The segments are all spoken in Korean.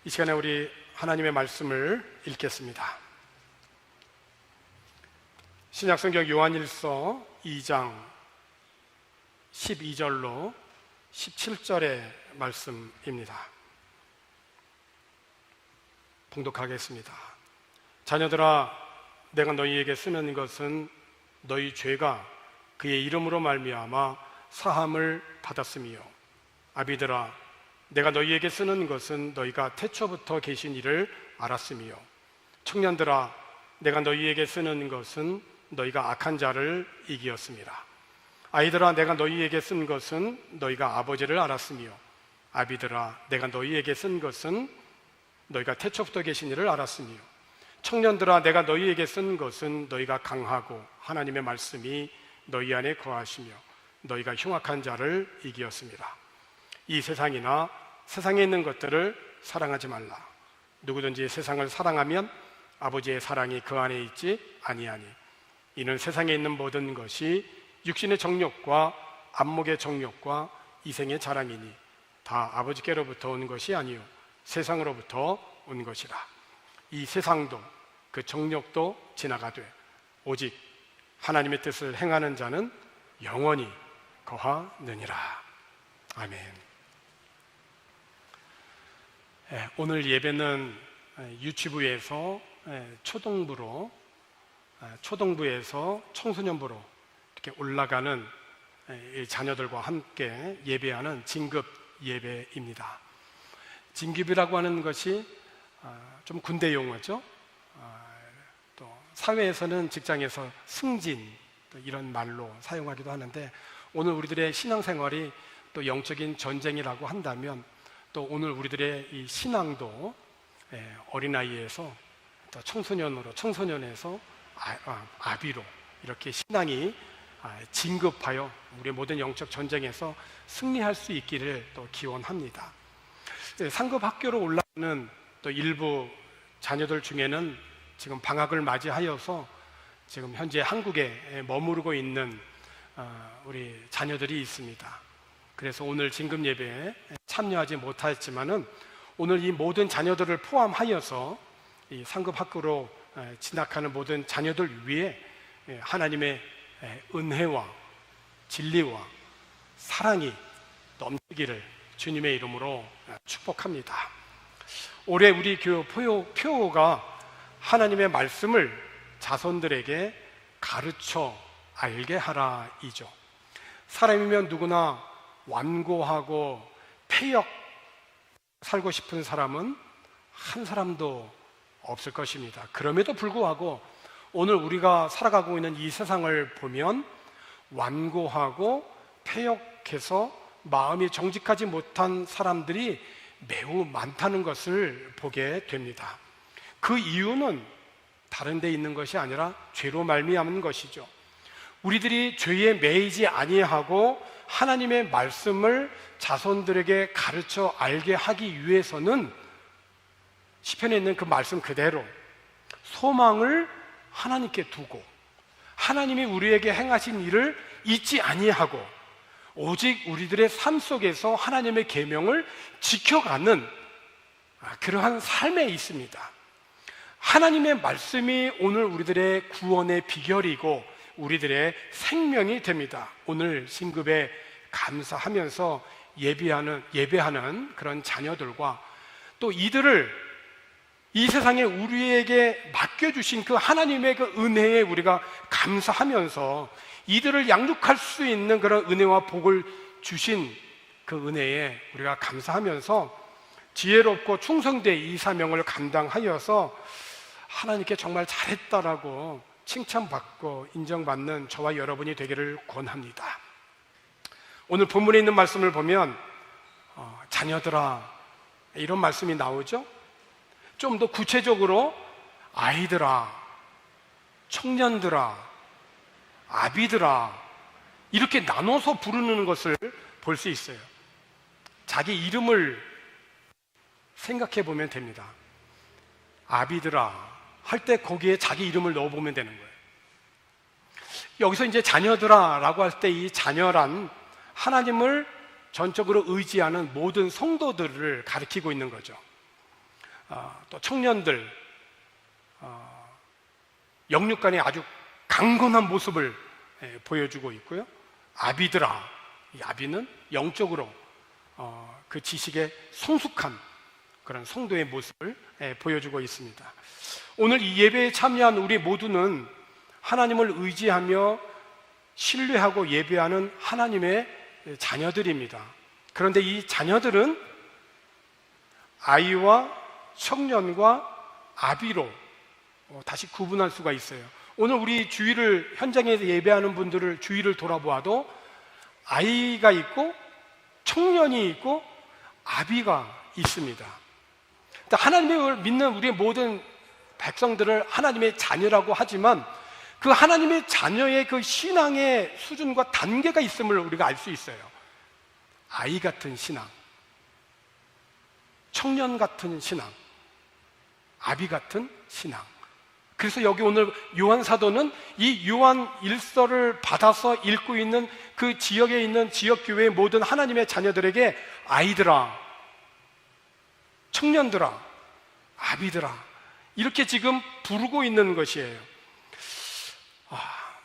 이 시간에 우리 하나님의 말씀을 읽겠습니다. 신약성경 요한일서 2장 12절로 17절의 말씀입니다. 봉독하겠습니다. 자녀들아, 내가 너희에게 쓰는 것은 너희 죄가 그의 이름으로 말미암아 사함을 받았음이요, 아비들아, 내가 너희에게 쓰는 것은 너희가 태초부터 계신 이를 알았음이요, 청년들아, 내가 너희에게 쓰는 것은 너희가 악한 자를 이기었음이라. 아이들아, 내가 너희에게 쓴 것은 너희가 아버지를 알았으며, 아비들아, 내가 너희에게 쓴 것은 너희가 태초부터 계신 이를 알았으며, 청년들아, 내가 너희에게 쓴 것은 너희가 강하고 하나님의 말씀이 너희 안에 거하시며 너희가 흉악한 자를 이기었습니다. 이 세상이나 세상에 있는 것들을 사랑하지 말라. 누구든지 세상을 사랑하면 아버지의 사랑이 그 안에 있지 아니하니, 이는 세상에 있는 모든 것이 육신의 정욕과 안목의 정욕과 이생의 자랑이니 다 아버지께로부터 온 것이 아니요 세상으로부터 온 것이라. 이 세상도 그 정욕도 지나가되 오직 하나님의 뜻을 행하는 자는 영원히 거하느니라. 아멘. 오늘 예배는 유치부에서 초등부에서 청소년부로 이렇게 올라가는 자녀들과 함께 예배하는 진급 예배입니다. 진급이라고 하는 것이 좀 군대 용어죠. 또 사회에서는 직장에서 승진 이런 말로 사용하기도 하는데, 오늘 우리들의 신앙생활이 또 영적인 전쟁이라고 한다면, 또 오늘 우리들의 이 신앙도 어린아이에서 또 청소년에서 아비로 이렇게 신앙이 진급하여 우리의 모든 영적 전쟁에서 승리할 수 있기를 또 기원합니다. 상급 학교로 올라가는 또 일부 자녀들 중에는 지금 방학을 맞이하여서 지금 현재 한국에 머무르고 있는 우리 자녀들이 있습니다. 그래서 오늘 진급 예배에 참여하지 못했지만은 오늘 이 모든 자녀들을 포함하여서 이 상급 학교로 진학하는 모든 자녀들 위해 하나님의 은혜와 진리와 사랑이 넘치기를 주님의 이름으로 축복합니다. 올해 우리 교회 표어가 하나님의 말씀을 자손들에게 가르쳐 알게 하라이죠. 사람이면 누구나 완고하고 폐역 살고 싶은 사람은 한 사람도 없을 것입니다. 그럼에도 불구하고 오늘 우리가 살아가고 있는 이 세상을 보면 완고하고 폐역해서 마음이 정직하지 못한 사람들이 매우 많다는 것을 보게 됩니다. 그 이유는 다른 데 있는 것이 아니라 죄로 말미암은 것이죠. 우리들이 죄에 매이지 아니하고 하나님의 말씀을 자손들에게 가르쳐 알게 하기 위해서는 시편에 있는 그 말씀 그대로 소망을 하나님께 두고 하나님이 우리에게 행하신 일을 잊지 아니하고 오직 우리들의 삶 속에서 하나님의 계명을 지켜가는 그러한 삶에 있습니다. 하나님의 말씀이 오늘 우리들의 구원의 비결이고 우리들의 생명이 됩니다. 오늘 신급에 감사하면서 예배하는 그런 자녀들과 또 이들을 이 세상에 우리에게 맡겨주신 그 하나님의 그 은혜에 우리가 감사하면서 이들을 양육할 수 있는 그런 은혜와 복을 주신 그 은혜에 우리가 감사하면서 지혜롭고 충성된 이 사명을 감당하여서 하나님께 정말 잘했다라고 칭찬받고 인정받는 저와 여러분이 되기를 권합니다. 오늘 본문에 있는 말씀을 보면 자녀들아 이런 말씀이 나오죠. 좀 더 구체적으로 아이들아, 청년들아, 아비들아 이렇게 나눠서 부르는 것을 볼 수 있어요. 자기 이름을 생각해 보면 됩니다. 아비들아 할 때 거기에 자기 이름을 넣어보면 되는 거예요. 여기서 이제 자녀들아 라고 할 때 이 자녀란 하나님을 전적으로 의지하는 모든 성도들을 가리키고 있는 거죠. 또 청년들 영육간의 아주 강건한 모습을 보여주고 있고요. 아비들아, 이 아비는 영적으로 그 지식의 성숙한 그런 성도의 모습을 보여주고 있습니다. 오늘 이 예배에 참여한 우리 모두는 하나님을 의지하며 신뢰하고 예배하는 하나님의 자녀들입니다. 그런데 이 자녀들은 아이와 청년과 아비로 다시 구분할 수가 있어요. 오늘 우리 주위를, 현장에서 예배하는 분들을 주위를 돌아보아도 아이가 있고 청년이 있고 아비가 있습니다. 하나님을 믿는 우리의 모든 백성들을 하나님의 자녀라고 하지만 그 하나님의 자녀의 그 신앙의 수준과 단계가 있음을 우리가 알 수 있어요. 아이 같은 신앙, 청년 같은 신앙, 아비 같은 신앙. 그래서 여기 오늘 요한 사도는 이 요한 일서를 받아서 읽고 있는 그 지역에 있는 지역교회의 모든 하나님의 자녀들에게 아이들아, 청년들아, 아비들아 이렇게 지금 부르고 있는 것이에요.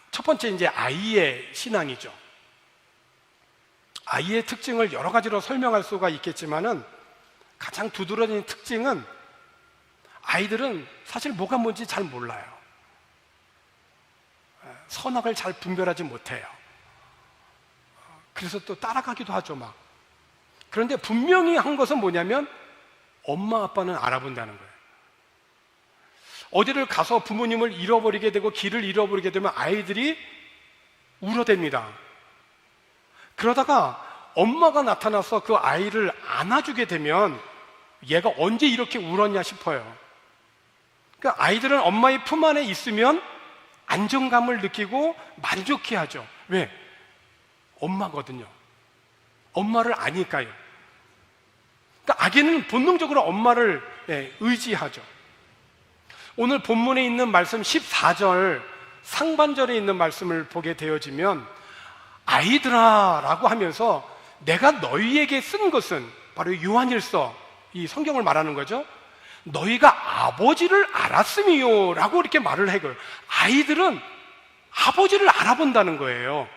첫 번째 이제 아이의 신앙이죠. 아이의 특징을 여러 가지로 설명할 수가 있겠지만은 가장 두드러진 특징은 아이들은 사실 뭐가 뭔지 잘 몰라요. 선악을 잘 분별하지 못해요. 그래서 또 따라가기도 하죠, 막. 그런데 분명히 한 것은 뭐냐면 엄마 아빠는 알아본다는 거예요. 어디를 가서 부모님을 잃어버리게 되고 길을 잃어버리게 되면 아이들이 울어댑니다. 그러다가 엄마가 나타나서 그 아이를 안아주게 되면 얘가 언제 이렇게 울었냐 싶어요. 그러니까 아이들은 엄마의 품 안에 있으면 안정감을 느끼고 만족해하죠. 왜? 엄마거든요. 엄마를 아니까요. 그러니까 아기는 본능적으로 엄마를 의지하죠. 오늘 본문에 있는 말씀 14절 상반절에 있는 말씀을 보게 되어지면 아이들아 라고 하면서 내가 너희에게 쓴 것은 바로 요한일서, 이 성경을 말하는 거죠. 너희가 아버지를 알았음이요 라고 이렇게 말을 해요. 아이들은 아버지를 알아본다는 거예요.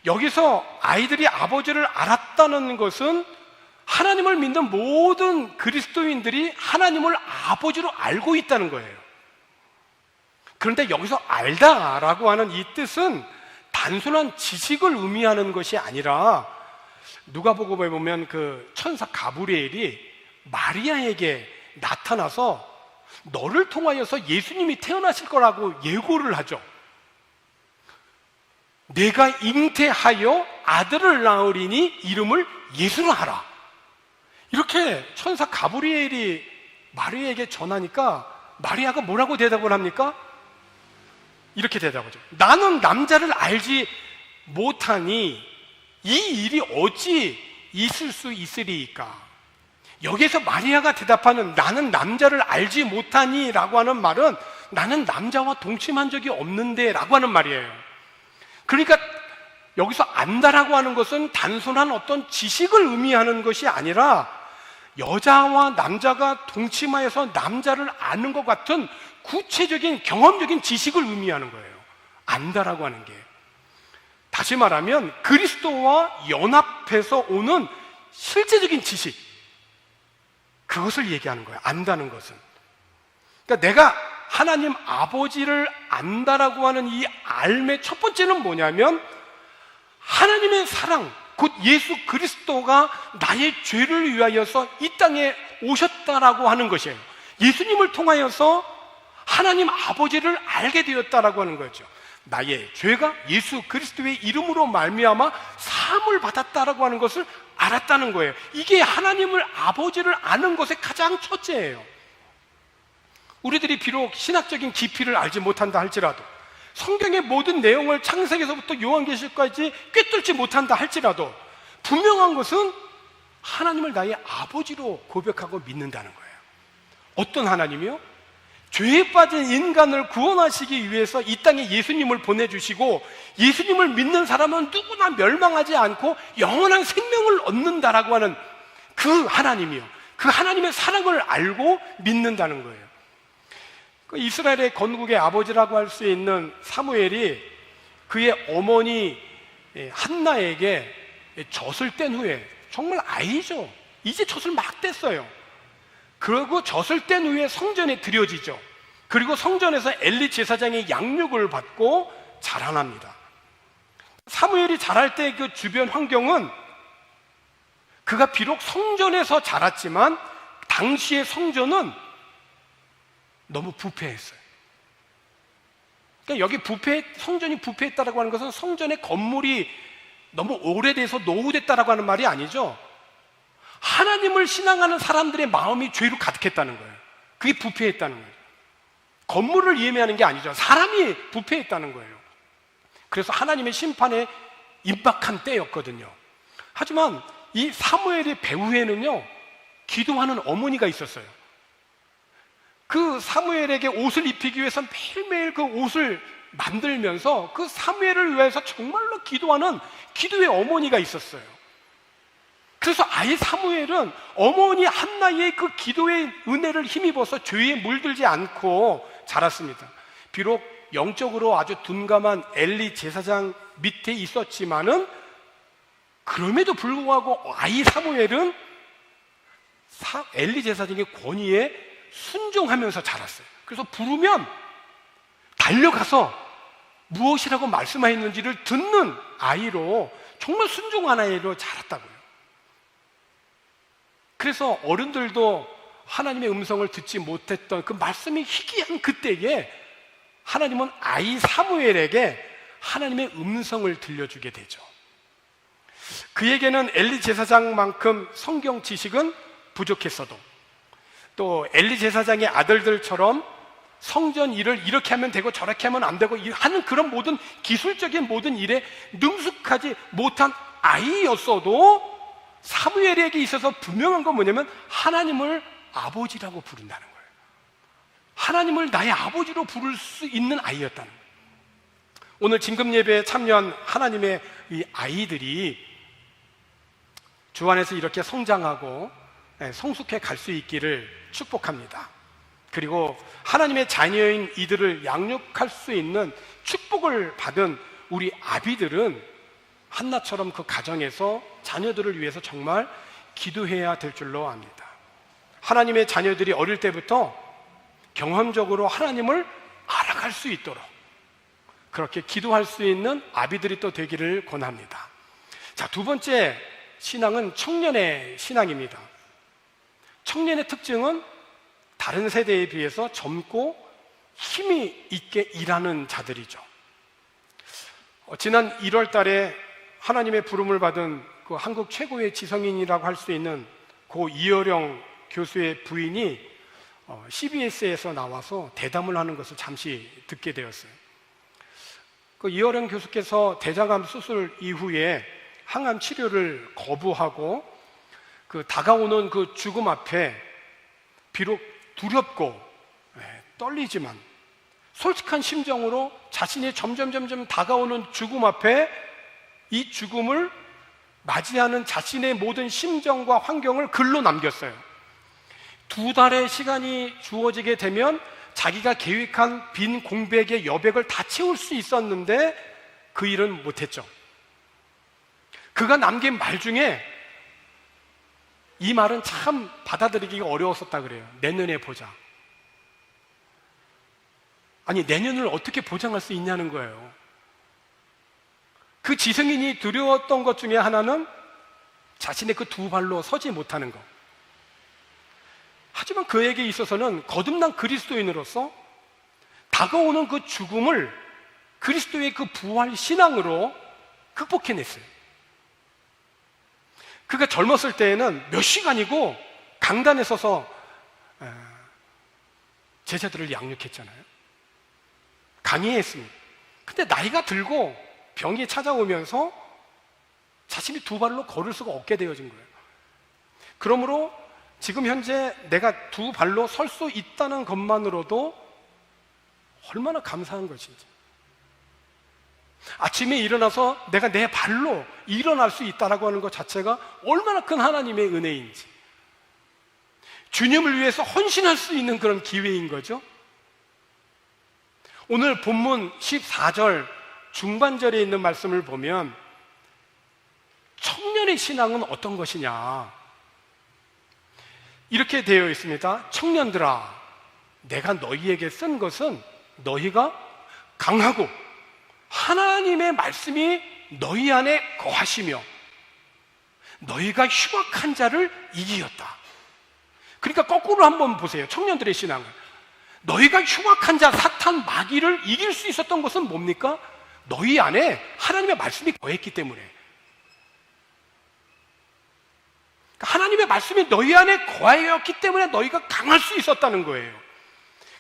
여기서 아이들이 아버지를 알았다는 것은 하나님을 믿는 모든 그리스도인들이 하나님을 아버지로 알고 있다는 거예요. 그런데 여기서 알다라고 하는 이 뜻은 단순한 지식을 의미하는 것이 아니라 누가복음에 보면 그 천사 가브리엘이 마리아에게 나타나서 너를 통하여서 예수님이 태어나실 거라고 예고를 하죠. 내가 잉태하여 아들을 낳으리니 이름을 예수로 하라. 이렇게 천사 가브리엘이 마리아에게 전하니까 마리아가 뭐라고 대답을 합니까? 이렇게 대답하죠. 나는 남자를 알지 못하니 이 일이 어찌 있을 수 있으리이까? 여기에서 마리아가 대답하는 나는 남자를 알지 못하니 라고 하는 말은 나는 남자와 동침한 적이 없는데 라고 하는 말이에요. 그러니까 여기서 안다라고 하는 것은 단순한 어떤 지식을 의미하는 것이 아니라 여자와 남자가 동침하여서 남자를 아는 것 같은 구체적인 경험적인 지식을 의미하는 거예요. 안다라고 하는 게. 다시 말하면 그리스도와 연합해서 오는 실제적인 지식, 그것을 얘기하는 거예요. 안다는 것은. 그러니까 내가 하나님 아버지를 안다라고 하는 이 알의 첫 번째는 뭐냐면 하나님의 사랑, 곧 예수 그리스도가 나의 죄를 위하여서 이 땅에 오셨다라고 하는 것이에요. 예수님을 통하여서 하나님 아버지를 알게 되었다라고 하는 거죠. 나의 죄가 예수 그리스도의 이름으로 말미암아 사함을 받았다라고 하는 것을 알았다는 거예요. 이게 하나님을 아버지를 아는 것의 가장 첫째예요. 우리들이 비록 신학적인 깊이를 알지 못한다 할지라도, 성경의 모든 내용을 창세기서부터 요한계시까지 꿰뚫지 못한다 할지라도 분명한 것은 하나님을 나의 아버지로 고백하고 믿는다는 거예요. 어떤 하나님이요? 죄에 빠진 인간을 구원하시기 위해서 이 땅에 예수님을 보내주시고 예수님을 믿는 사람은 누구나 멸망하지 않고 영원한 생명을 얻는다라고 하는 그 하나님이요, 그 그 하나님의 사랑을 알고 믿는다는 거예요. 그 이스라엘의 건국의 아버지라고 할 수 있는 사무엘이 그의 어머니 한나에게 젖을 뗀 후에, 정말 아이죠. 이제 젖을 막 뗐어요. 그리고 젖을 뗀 후에 성전에 들여지죠. 그리고 성전에서 엘리 제사장의 양육을 받고 자라납니다. 사무엘이 자랄 때 그 주변 환경은, 그가 비록 성전에서 자랐지만 당시의 성전은 너무 부패했어요. 그러니까 여기 성전이 부패했다라고 하는 것은 성전의 건물이 너무 오래돼서 노후됐다라고 하는 말이 아니죠. 하나님을 신앙하는 사람들의 마음이 죄로 가득했다는 거예요. 그게 부패했다는 거예요. 건물을 의미하는 게 아니죠. 사람이 부패했다는 거예요. 그래서 하나님의 심판에 임박한 때였거든요. 하지만 이 사무엘의 배후에는요, 기도하는 어머니가 있었어요. 그 사무엘에게 옷을 입히기 위해서 매일매일 그 옷을 만들면서 그 사무엘을 위해서 정말로 기도하는 기도의 어머니가 있었어요. 그래서 아예 사무엘은 어머니 한나의 그 기도의 은혜를 힘입어서 죄에 물들지 않고 자랐습니다. 비록 영적으로 아주 둔감한 엘리 제사장 밑에 있었지만은, 그럼에도 불구하고 아이 사무엘은 엘리 제사장의 권위에 순종하면서 자랐어요. 그래서 부르면 달려가서 무엇이라고 말씀하였는지를 듣는 아이로, 정말 순종한 아이로 자랐다고요. 그래서 어른들도 하나님의 음성을 듣지 못했던 그 말씀이 희귀한 그때에 하나님은 아이 사무엘에게 하나님의 음성을 들려주게 되죠. 그에게는 엘리 제사장만큼 성경 지식은 부족했어도, 또 엘리 제사장의 아들들처럼 성전 일을 이렇게 하면 되고 저렇게 하면 안 되고 하는 그런 모든 기술적인 모든 일에 능숙하지 못한 아이였어도 사무엘에게 있어서 분명한 건 뭐냐면 하나님을 아버지라고 부른다는 거예요. 하나님을 나의 아버지로 부를 수 있는 아이였다는 거예요. 오늘 진금예배에 참여한 하나님의 이 아이들이 주 안에서 이렇게 성장하고 성숙해 갈 수 있기를 축복합니다. 그리고 하나님의 자녀인 이들을 양육할 수 있는 축복을 받은 우리 아비들은 한나처럼 그 가정에서 자녀들을 위해서 정말 기도해야 될 줄로 압니다. 하나님의 자녀들이 어릴 때부터 경험적으로 하나님을 알아갈 수 있도록 그렇게 기도할 수 있는 아비들이 또 되기를 권합니다. 자, 두 번째 신앙은 청년의 신앙입니다. 청년의 특징은 다른 세대에 비해서 젊고 힘이 있게 일하는 자들이죠. 지난 1월 달에 하나님의 부름을 받은 그 한국 최고의 지성인이라고 할 수 있는 고 이어령 교수의 부인이 CBS에서 나와서 대담을 하는 것을 잠시 듣게 되었어요. 그 이어령 교수께서 대장암 수술 이후에 항암 치료를 거부하고 그 다가오는 그 죽음 앞에 비록 두렵고 떨리지만 솔직한 심정으로 자신이 점점 다가오는 죽음 앞에 이 죽음을 맞이하는 자신의 모든 심정과 환경을 글로 남겼어요. 2달의 시간이 주어지게 되면 자기가 계획한 빈 공백의 여백을 다 채울 수 있었는데 그 일은 못했죠. 그가 남긴 말 중에 이 말은 참 받아들이기가 어려웠었다 그래요. 내년에 보자. 아니, 내년을 어떻게 보장할 수 있냐는 거예요. 그 지성인이 두려웠던 것 중에 하나는 자신의 그 두 발로 서지 못하는 것. 하지만 그에게 있어서는 거듭난 그리스도인으로서 다가오는 그 죽음을 그리스도의 그 부활 신앙으로 극복해냈어요. 그가 젊었을 때에는 몇 시간이고 강단에 서서 제자들을 양육했잖아요. 강의했습니다. 근데 나이가 들고 병이 찾아오면서 자신이 두 발로 걸을 수가 없게 되어진 거예요. 그러므로 지금 현재 내가 두 발로 설 수 있다는 것만으로도 얼마나 감사한 것인지, 아침에 일어나서 내가 내 발로 일어날 수 있다라고 하는 것 자체가 얼마나 큰 하나님의 은혜인지, 주님을 위해서 헌신할 수 있는 그런 기회인 거죠. 오늘 본문 14절 중반절에 있는 말씀을 보면 청년의 신앙은 어떤 것이냐 이렇게 되어 있습니다. 청년들아, 내가 너희에게 쓴 것은 너희가 강하고 하나님의 말씀이 너희 안에 거하시며 너희가 흉악한 자를 이기었다. 그러니까 거꾸로 한번 보세요. 청년들의 신앙을. 너희가 흉악한 자, 사탄, 마귀를 이길 수 있었던 것은 뭡니까? 너희 안에 하나님의 말씀이 거했기 때문에. 하나님의 말씀이 너희 안에 거하였기 때문에 너희가 강할 수 있었다는 거예요.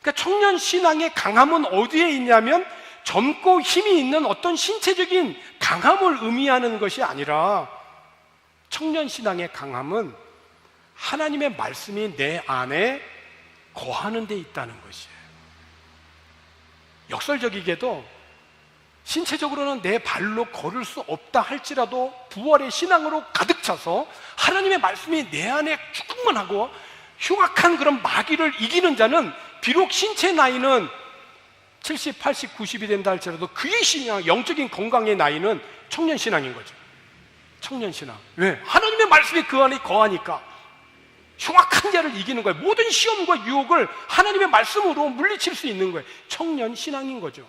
그러니까 청년 신앙의 강함은 어디에 있냐면 젊고 힘이 있는 어떤 신체적인 강함을 의미하는 것이 아니라 청년 신앙의 강함은 하나님의 말씀이 내 안에 거하는 데 있다는 것이에요. 역설적이게도 신체적으로는 내 발로 걸을 수 없다 할지라도 부활의 신앙으로 가득 차서 하나님의 말씀이 내 안에 충만 하고 흉악한 그런 마귀를 이기는 자는 비록 신체 나이는 70, 80, 90이 된다 할지라도 그의 신앙, 영적인 건강의 나이는 청년 신앙인 거죠. 청년 신앙. 왜? 하나님의 말씀이 그 안에 거하니까 흉악한 자를 이기는 거예요. 모든 시험과 유혹을 하나님의 말씀으로 물리칠 수 있는 거예요. 청년 신앙인 거죠.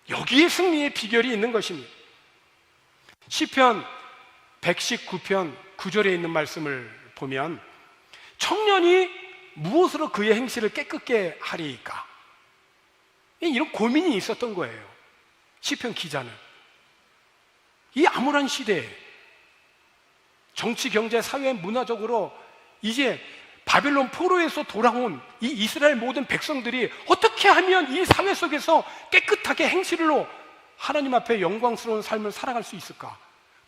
여기에 승리의 비결이 있는 것입니다. 시편 119편 9절에 있는 말씀을 보면 청년이 무엇으로 그의 행실을 깨끗게 하리이까? 이런 고민이 있었던 거예요. 시편 기자는. 이 암울한 시대에 정치, 경제, 사회, 문화적으로 이제 바벨론 포로에서 돌아온 이 이스라엘 모든 백성들이 어떻게 하면 이 사회 속에서 깨끗하게 행실로 하나님 앞에 영광스러운 삶을 살아갈 수 있을까?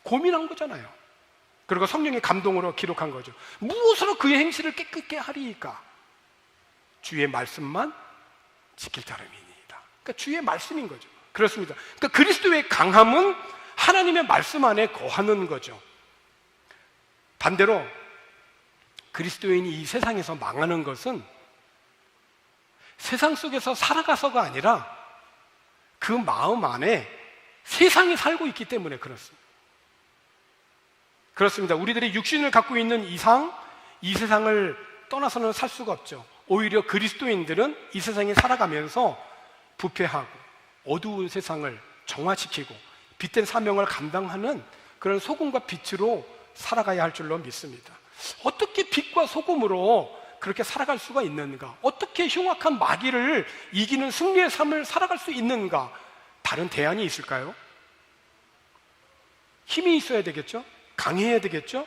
고민한 거잖아요. 그리고 성령의 감동으로 기록한 거죠. 무엇으로 그의 행실을 깨끗게 하리이까? 주의 말씀만 지킬 따름이니이다. 그러니까 주의 말씀인 거죠. 그렇습니다. 그러니까 그리스도의 강함은 하나님의 말씀 안에 거하는 거죠. 반대로 그리스도인이 이 세상에서 망하는 것은 세상 속에서 살아가서가 아니라 그 마음 안에 세상이 살고 있기 때문에 그렇습니다. 그렇습니다. 우리들이 육신을 갖고 있는 이상 이 세상을 떠나서는 살 수가 없죠. 오히려 그리스도인들은 이 세상에 살아가면서 부패하고 어두운 세상을 정화시키고 빛된 사명을 감당하는 그런 소금과 빛으로 살아가야 할 줄로 믿습니다. 어떻게 빛과 소금으로 그렇게 살아갈 수가 있는가? 어떻게 흉악한 마귀를 이기는 승리의 삶을 살아갈 수 있는가? 다른 대안이 있을까요? 힘이 있어야 되겠죠? 강해야 되겠죠?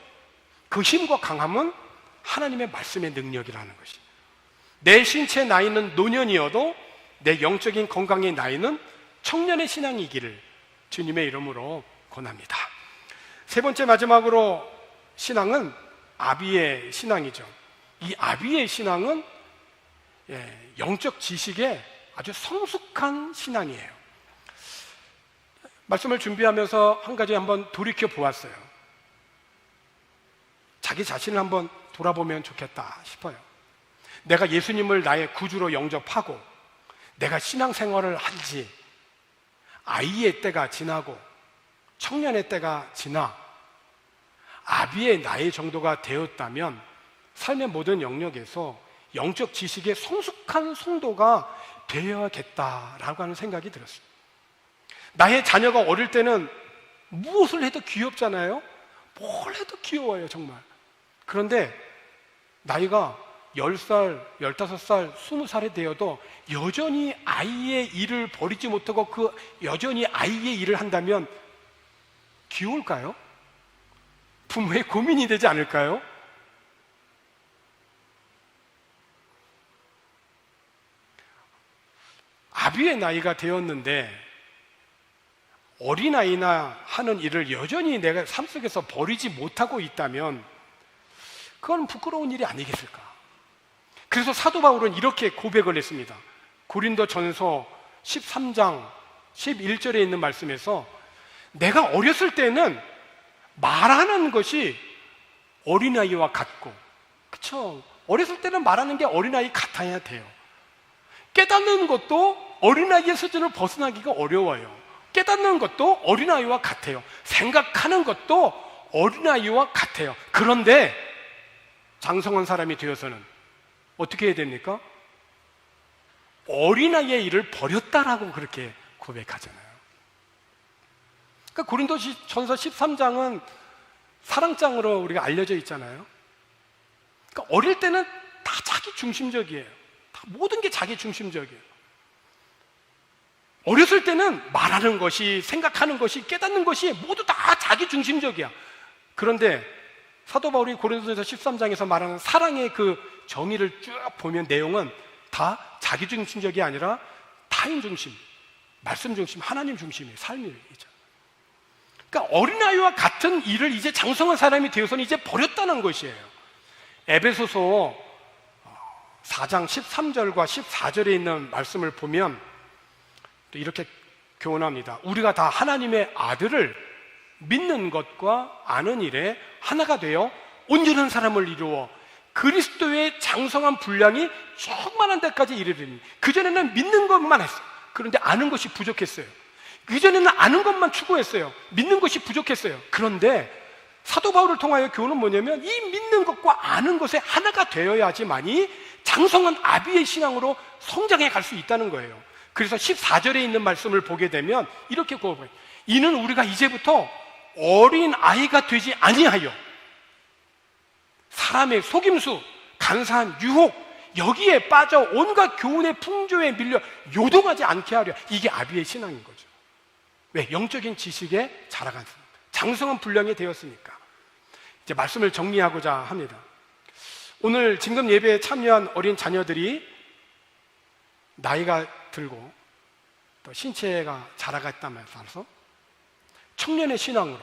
그 힘과 강함은 하나님의 말씀의 능력이라는 것이. 내 신체 나이는 노년이어도 내 영적인 건강의 나이는 청년의 신앙이기를 주님의 이름으로 권합니다. 세 번째 마지막으로 신앙은 아비의 신앙이죠. 이 아비의 신앙은 영적 지식의 아주 성숙한 신앙이에요. 말씀을 준비하면서 한 가지 한번 돌이켜 보았어요. 자기 자신을 한번 돌아보면 좋겠다 싶어요. 내가 예수님을 나의 구주로 영접하고 내가 신앙생활을 한지 아이의 때가 지나고 청년의 때가 지나 아비의 나이 정도가 되었다면 삶의 모든 영역에서 영적 지식의 성숙한 성도가 되어야겠다라고 하는 생각이 들었어요. 나의 자녀가 어릴 때는 무엇을 해도 귀엽잖아요. 뭘 해도 귀여워요, 정말. 그런데 나이가 10살, 15살, 20살이 되어도 여전히 아이의 일을 버리지 못하고 그 여전히 아이의 일을 한다면 귀여울까요? 부모의 고민이 되지 않을까요? 아비의 나이가 되었는데 어린아이나 하는 일을 여전히 내가 삶 속에서 버리지 못하고 있다면 그건 부끄러운 일이 아니겠을까? 그래서 사도 바울은 이렇게 고백을 했습니다. 고린도 전서 13장 11절에 있는 말씀에서 내가 어렸을 때는 말하는 것이 어린아이와 같고 그쵸? 어렸을 때는 말하는 게 어린아이 같아야 돼요. 깨닫는 것도 어린아이의 수준을 벗어나기가 어려워요. 깨닫는 것도 어린아이와 같아요. 생각하는 것도 어린아이와 같아요. 그런데 장성한 사람이 되어서는 어떻게 해야 됩니까? 어린아이의 일을 버렸다라고 그렇게 고백하잖아요. 그러니까 고린도전서 13장은 사랑장으로 우리가 알려져 있잖아요. 그러니까 어릴 때는 다 자기 중심적이에요. 다 모든 게 자기 중심적이에요. 어렸을 때는 말하는 것이, 생각하는 것이, 깨닫는 것이 모두 다 자기 중심적이야. 그런데 사도 바울이 고린도전서 13장에서 말하는 사랑의 그 정의를 쭉 보면 내용은 다 자기 중심적이 아니라 타인 중심, 말씀 중심, 하나님 중심의 삶이죠. 그러니까 어린아이와 같은 일을 이제 장성한 사람이 되어서는 이제 버렸다는 것이에요. 에베소서 4장 13절과 14절에 있는 말씀을 보면 또 이렇게 교훈합니다. 우리가 다 하나님의 아들을 믿는 것과 아는 일에 하나가 되어 온전한 사람을 이루어 그리스도의 장성한 분량이 충만한 데까지 이르리니. 그전에는 믿는 것만 했어요. 그런데 아는 것이 부족했어요. 그전에는 아는 것만 추구했어요. 믿는 것이 부족했어요. 그런데 사도 바울을 통하여 교훈은 뭐냐면 이 믿는 것과 아는 것에 하나가 되어야지만이 장성한 아비의 신앙으로 성장해 갈 수 있다는 거예요. 그래서 14절에 있는 말씀을 보게 되면 이렇게 고백해요. 이는 우리가 이제부터 어린 아이가 되지 아니하여 사람의 속임수, 간사한 유혹, 여기에 빠져 온갖 교훈의 풍조에 밀려 요동하지 않게 하려. 이게 아비의 신앙인 거죠. 왜? 영적인 지식에 자라갔습니다. 장성한 분량이 되었으니까. 이제 말씀을 정리하고자 합니다. 오늘 지금 예배에 참여한 어린 자녀들이 나이가 들고 또 신체가 자라갔다면 따라서 청년의 신앙으로,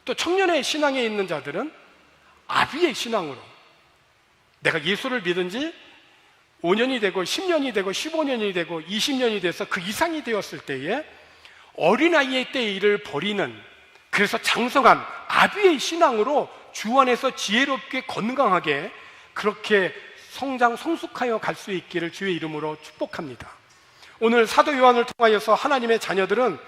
또 청년의 신앙에 있는 자들은 아비의 신앙으로, 내가 예수를 믿은 지 5년이 되고 10년이 되고 15년이 되고 20년이 돼서 그 이상이 되었을 때에 어린아이의 때의 일을 버리는, 그래서 장성한 아비의 신앙으로 주 안에서 지혜롭게 건강하게 그렇게 성장 성숙하여 갈 수 있기를 주의 이름으로 축복합니다. 오늘 사도 요한을 통하여서 하나님의 자녀들은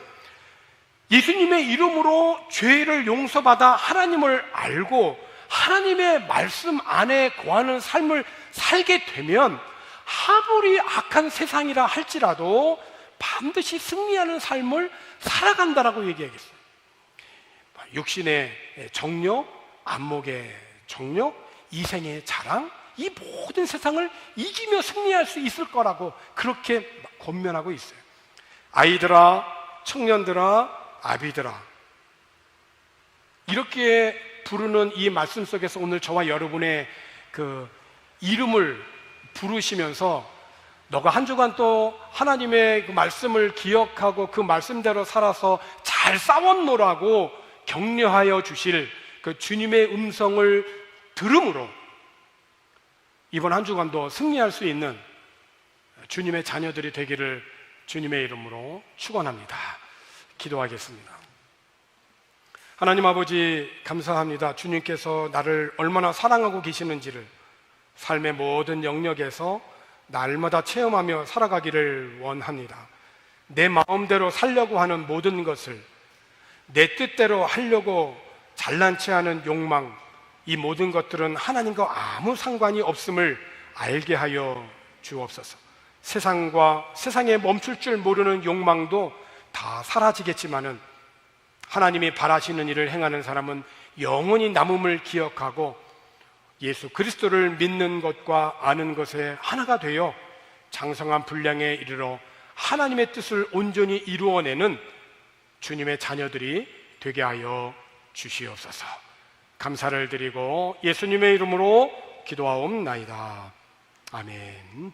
예수님의 이름으로 죄를 용서받아 하나님을 알고 하나님의 말씀 안에 거하는 삶을 살게 되면 아무리 악한 세상이라 할지라도 반드시 승리하는 삶을 살아간다라고 얘기하겠어요. 육신의 정욕, 안목의 정욕, 이생의 자랑, 이 모든 세상을 이기며 승리할 수 있을 거라고 그렇게 권면하고 있어요. 아이들아, 청년들아, 아비들아, 이렇게 부르는 이 말씀 속에서 오늘 저와 여러분의 그 이름을 부르시면서 너가 한 주간 또 하나님의 그 말씀을 기억하고 그 말씀대로 살아서 잘 싸웠노라고 격려하여 주실 그 주님의 음성을 들음으로 이번 한 주간도 승리할 수 있는 주님의 자녀들이 되기를 주님의 이름으로 축원합니다. 기도하겠습니다. 하나님 아버지, 감사합니다. 주님께서 나를 얼마나 사랑하고 계시는지를 삶의 모든 영역에서 날마다 체험하며 살아가기를 원합니다. 내 마음대로 살려고 하는 모든 것을, 내 뜻대로 하려고 잘난 체 하는 욕망, 이 모든 것들은 하나님과 아무 상관이 없음을 알게 하여 주옵소서. 세상에 멈출 줄 모르는 욕망도 다 사라지겠지만은 하나님이 바라시는 일을 행하는 사람은 영원히 남음을 기억하고 예수 그리스도를 믿는 것과 아는 것에 하나가 되어 장성한 분량에 이르러 하나님의 뜻을 온전히 이루어내는 주님의 자녀들이 되게 하여 주시옵소서. 감사를 드리고 예수님의 이름으로 기도하옵나이다. 아멘.